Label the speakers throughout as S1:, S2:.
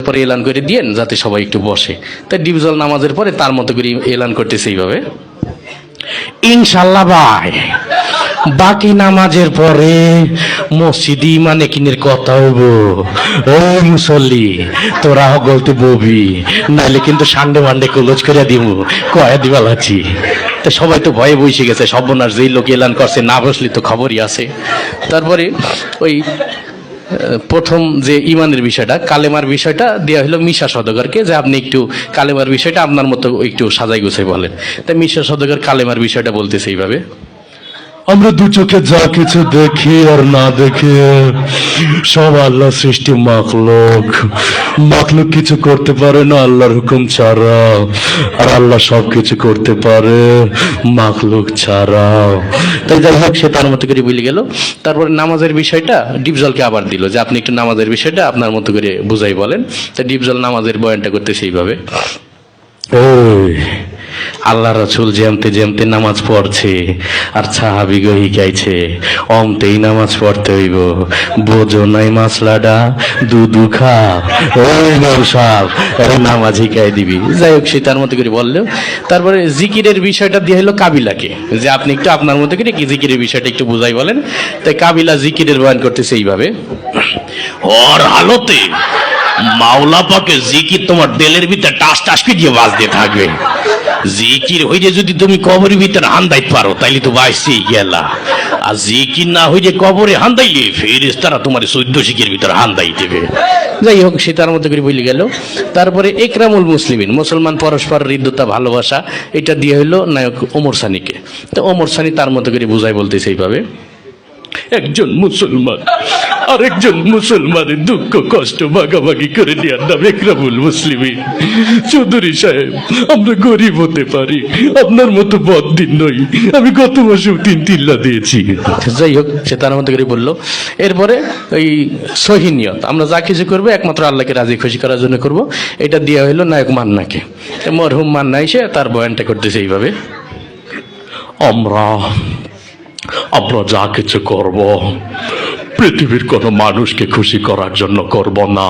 S1: পরে এলান করে দিয়েন যাতে সবাই একটু বসে। তাই ডিভিজল নামাজের পরে তার মতো করে এলান করতেছে এইভাবে, ইনশাল্লাহ ভাই বাকি নামাজের পরে মসজিদে ইমানে কিনের কথা হইব, ওই মুসল্লি তোরা গলতে ববি, নাইলে কিন্তু সান্ডে মান্ডে কলজ করে দিব, কয়া দিবা লাচ্ছি। তা সবাই তো ভয়ে বসে গেছে, সর্বনাশ যেই লোক এলান করছে না বসলে তো খবরই আছে। তারপরে ওই প্রথম যে ইমানের বিষয়টা, কালেমার বিষয়টা দেওয়া হলো মিশা সওদাগরকে, যে আপনি একটু কালেমার বিষয়টা আপনার মতো একটু সাজাই গুছাই বলেন। তাই মিশা সওদাগর কালেমার বিষয়টা বলতেছে এইভাবে,
S2: আমরা দু চোখে যা কিছু দেখি আর না দেখে সব আল্লাহ সৃষ্টি মাখলুক। মাখলুক কিছু করতে পারে না আল্লাহর হুকুম ছাড়া, আর আল্লাহ সব কিছু করতে পারে মাখলুক ছাড়া।
S1: তাই যাই হোক সে তার মতো করে বলে গেল। তারপরে নামাজের বিষয়টা ডিপজলকে আবার দিল, যে আপনি একটু নামাজের বিষয়টা আপনার মতো করে বুঝাই বলেন। তা ডিপজল নামাজের বয়ানটা করতে সেইভাবে,
S2: ওই
S1: আল্লাহ রাসূল যেমতে যেমতে নামাজ পড়ছে আর সাহাবীগো শিখাইছে অমতেই নামাজ পড়তে হইব, বোঝো নাই মাসলাডা দুধু খা, ওই সব নামাজ শিখাই দিবি। যাই হোক সে তার মতো করে বললেও। তারপরে জিকিরের বিষয়টা দিয়ে হলো কাবিলাকে, যে আপনি একটু আপনার মতো করে কি জিকিরের বিষয়টা একটু বুঝাই বলেন। তাই কাবিলা জিকিরের বয়ান করতেছে এইভাবে, ওর হালতে মাওলা পাকে জিকির তোমার দিলের ভিতরে টাস টাস দিয়ে বাজতে থাকবে। জিকির হইলে যদি তুমি কবরের ভিতরে হান্দাই পারো তাইলে তো বাইসেই গেলা, আর জিকির না হইলে কবরে হান্দাইলে ফেরেশতারা তোমার 14 শিখের ভিতরে হান্দাই দেবে। যাই হোক সে তার মতো করে বলে গেল। তারপরে একরামুল মুসলিমিন, মুসলমান পরস্পর হৃদ্যতা ভালোবাসা, এটা দিয়ে হইলো নায়ক ওমর সানিকে। তো ওমর সানি তার মতো করে বুঝাই বলতেছে এইভাবে, একজন মুসলমান আরেকজন মুসলমানের দুঃখ কষ্ট ভাগাভাগি করে নেওয়ার নাম একরামুল মুসলিমিন। চৌধুরী সাহেব আমরা গরিব হতে পারি, আপনার মতো বদদিন নই, আমি গত মাসেও 3 তিল্লা দিয়েছি। যাই হোক সে তার মতো করে বললো। এরপরে ওই সহিনিয়ত, আমরা যা কিছু করবো একমাত্র আল্লাহকে রাজি খুশি করার জন্য করব, এটা দেওয়া হইলো নায়ক মান্নাকে। মরহুম মান্না এসে তার বয়ানটা করতেছে এইভাবে,
S2: আমরা যা কিছু করব পৃথিবীর কোনো মানুষকে খুশি করার জন্য করব না,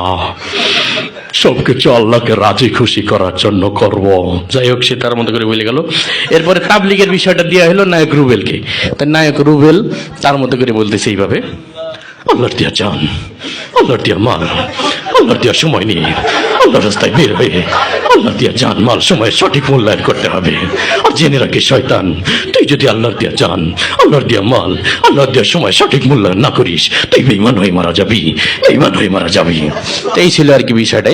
S2: সবকিছু আল্লাহকে রাজি খুশি করার জন্য করব।
S1: যাই হোক সে তার মতো করে বলে গেল। এরপরে তাবলিগের বিষয়টা দেওয়া হলো নায়ক রুবেলকে। তাই নায়ক রুবেল তার মতো করে বলতেছে এইভাবে,
S2: আল্লাহর দিয়া জান, আল্লাহর দিয়া মাল, আল্লাহর দিয়া সময় নিয়ে আল্লাহর রাস্তায় বের হয়ে আল্লাহর দিয়া জান মাল সময় সঠিক মূল্যায়ন করতে হবে। আর জেনে রাখি শয়তান, তুই যদি আল্লাহর দিয়া জান, আল্লাহর দিয়া মাল, আল্লাহর দিয়া সময় সঠিক মূল্যায়ন না করিস তুই বেঈমান হয়ে মারা যাবি, বেঈমান হয়ে মারা যাবি।
S1: এই ছিল আর কি বিষয়টা।